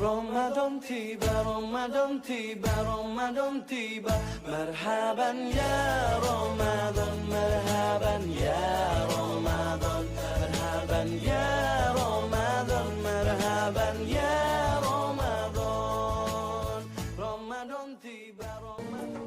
Ramadan tiba, Ramadan tiba, Ramadan tiba. Marhaban ya Ramadan, marhaban ya Ramadan, marhaban ya Ramadan, marhaban ya Ramadan. Ramadan tiba, Ramadan.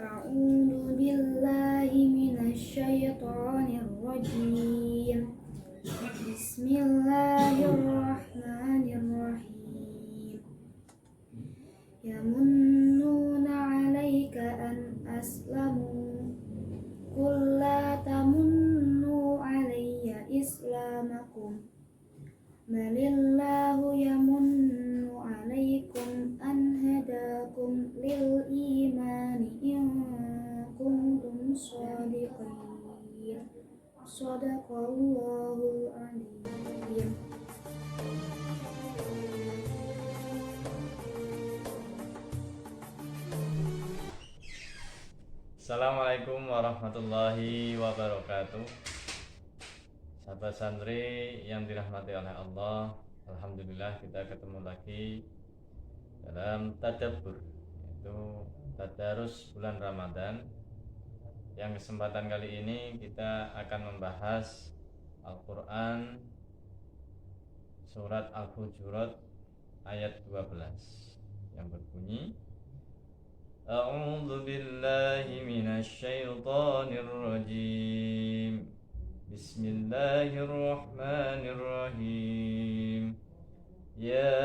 أعوذ بالله من الشيطان الرجيم. بسم الله الرحمن الرحيم. يمنون عليك أن أسلموا قل لا تمنوا علي إسلامكم بل الله يمن عليكم أن هداكم للإيمان إن كنتم صادقين. صدق الله العظيم. Assalamualaikum warahmatullahi wabarakatuh. Sahabat santri yang dirahmati oleh Allah, alhamdulillah kita ketemu lagi dalam tadabbur, yaitu tadarus bulan Ramadan. Yang kesempatan kali ini kita akan membahas Al-Quran surat Al-Hujurat ayat 12 yang berbunyi, A'udzu billahi minasyaitonir rajim. Bismillahirrahmanirrahim. Ya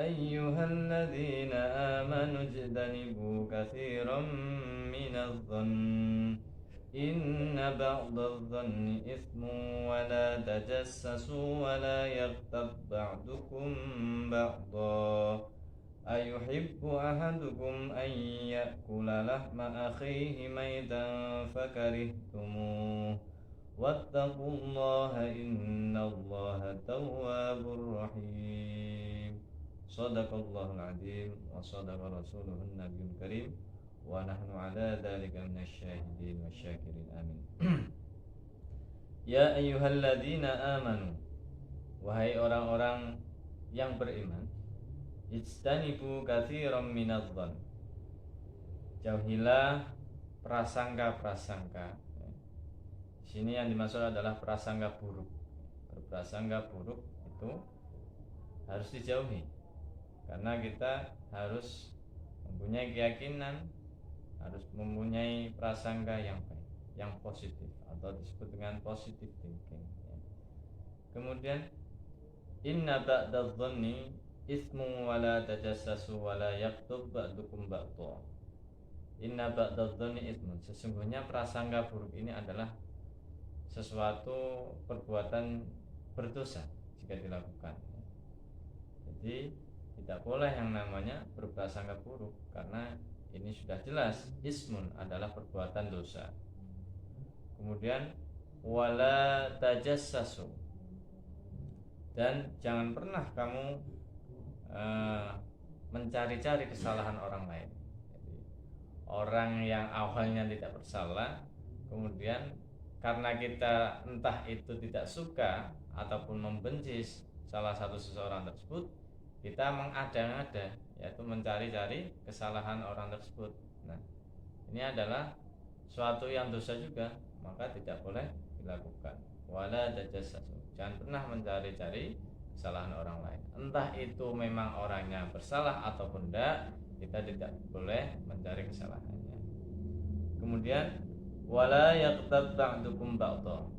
ayyuhalladzina amanu ijtanibu katsiran minadh-dhann inna ba'dadh-dhanni itsmun wa la tajassasu wa la yaghtab ba'dukum ba'dha ayuhibbu ahadukum an ya'kula lahma akhihi maytan fakarihtumuh wattaqullaha innallaha tawwabur rahim. Shadaqallahul adzim wa shadaqa rasuluhun nabiyul karim wa nahnu ala dzalika minasyahidin wasyakirin, amin. Ya ayyuhalladzina amanu, wahai orang-orang yang beriman, ijtanibu katsiran minadh-dhann, jauhilah prasangka-prasangka. Di sini yang dimaksud adalah prasangka buruk. Berprasangka buruk itu harus dijauhi, karena kita harus mempunyai keyakinan, harus mempunyai prasangka yang baik, yang positif, atau disebut dengan positive thinking. Kemudian inna ba'dadh-dhanni ismu wala tajassasu wala yaktub ba'dukum ba'dha. Inna ba'dadh-dhanni ismun, sesungguhnya prasangka buruk ini adalah sesuatu perbuatan berdosa jika dilakukan. Jadi tidak boleh yang namanya berprasangka buruk, karena ini sudah jelas ismun adalah perbuatan dosa. Kemudian wala tajassasu, dan jangan pernah kamu mencari-cari kesalahan orang lain. Jadi, orang yang awalnya tidak bersalah, kemudian karena kita entah itu tidak suka ataupun membenci salah satu seseorang tersebut, kita mengada-ngada, yaitu mencari-cari kesalahan orang tersebut. Nah, ini adalah suatu yang dosa juga, maka tidak boleh dilakukan. Wala tajassasu, jangan pernah mencari-cari kesalahan orang lain, entah itu memang orangnya bersalah ataupun tidak, kita tidak boleh mencari kesalahannya. Kemudian wala yaghtab ba'dukum ba'dha,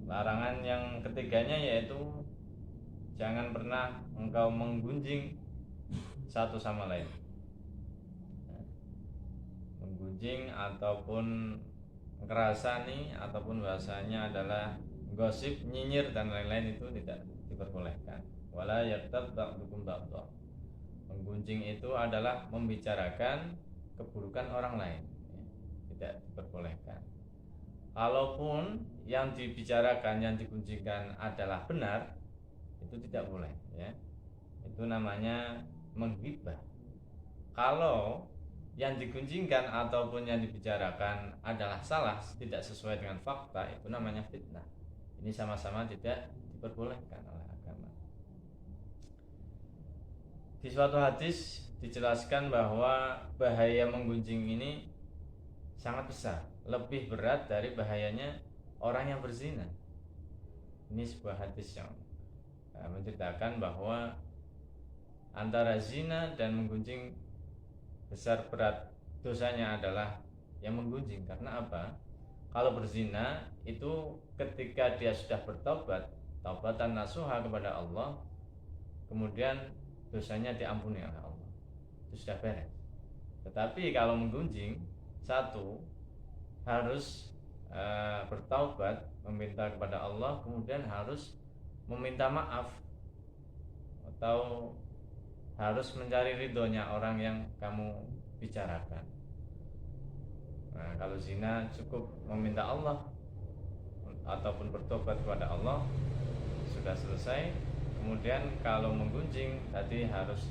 larangan yang ketiganya yaitu jangan pernah engkau menggunjing satu sama lain. Menggunjing ataupun ngerasani ataupun bahasanya adalah gosip, nyinyir dan lain-lain itu tidak diperbolehkan. Wala yaghtab ba'dukum ba'dha, menggunjing itu adalah membicarakan keburukan orang lain, tidak diperbolehkan. Kalaupun yang dibicarakan, yang digunjingkan adalah benar, itu tidak boleh, ya. Itu namanya menghibah. Kalau yang digunjingkan ataupun yang dibicarakan adalah salah, tidak sesuai dengan fakta, itu namanya fitnah. Ini sama-sama tidak diperbolehkan oleh agama. Di suatu hadis dijelaskan bahwa bahaya menggunjing ini sangat besar, lebih berat dari bahayanya orang yang berzina. Ini sebuah hadis yang menceritakan bahwa antara zina dan menggunjing besar berat dosanya adalah yang menggunjing. Karena apa? Kalau berzina itu ketika dia sudah bertobat, taubatan nasuha kepada Allah, kemudian dosanya diampuni oleh Allah, itu sudah beres. Tetapi kalau menggunjing, satu harus bertaubat, meminta kepada Allah, kemudian harus meminta maaf atau harus mencari ridhonya orang yang kamu bicarakan. Nah, kalau zina cukup meminta Allah ataupun bertobat kepada Allah, sudah selesai. Kemudian kalau menggunjing tadi harus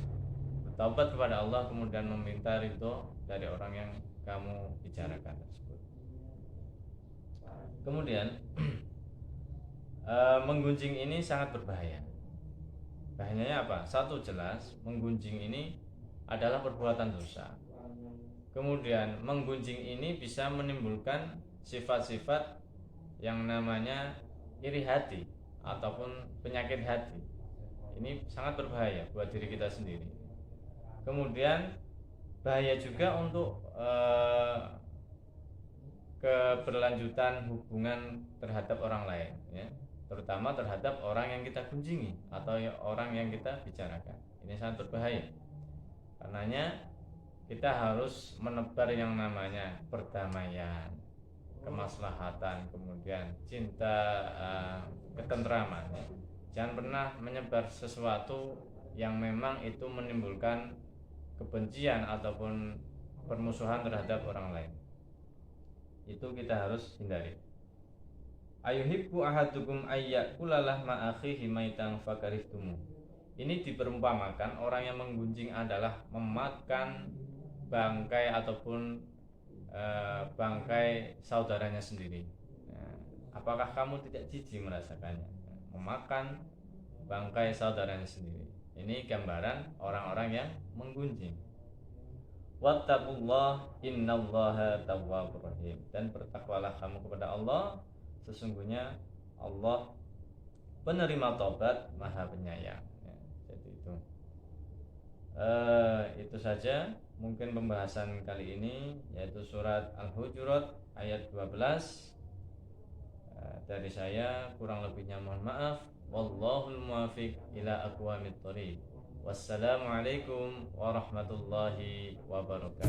bertobat kepada Allah, kemudian meminta ridho dari orang yang kamu bicarakan tersebut. Kemudian menggunjing ini sangat berbahaya. Bahayanya apa? Satu, jelas menggunjing ini adalah perbuatan dosa. Kemudian menggunjing ini bisa menimbulkan sifat-sifat yang namanya iri hati ataupun penyakit hati. Ini sangat berbahaya buat diri kita sendiri. Kemudian bahaya juga untuk keberlanjutan hubungan terhadap orang lain, ya, terutama terhadap orang yang kita kunjungi atau orang yang kita bicarakan. Ini sangat berbahaya. Karenanya kita harus menebar yang namanya perdamaian, kemaslahatan, kemudian cinta, ketentraman. Jangan pernah menyebar sesuatu yang memang itu menimbulkan kebencian ataupun permusuhan terhadap orang lain. Itu kita harus hindari. Ayuhibbu ahadukum ayyakula lahma akhihi maitan fakarihtumu. Ini diperumpamakan orang yang menggunjing adalah memakan bangkai ataupun bangkai saudaranya sendiri. Apakah kamu tidak jijik merasakannya? Memakan bangkai saudaranya sendiri. Ini gambaran orang-orang yang menggunjing. Wattaqullah innallaha tawwabur rahim. Dan bertakwalah kamu kepada Allah, sesungguhnya Allah penerima taubat, Maha Penyayang. Ya, jadi itu saja mungkin pembahasan kali ini, yaitu surat Al-Hujurat ayat 12. Dari saya kurang lebihnya mohon maaf. Wallahul muwaffiq ila aqwamit thoriq. Wassalamualaikum warahmatullahi wabarakatuh.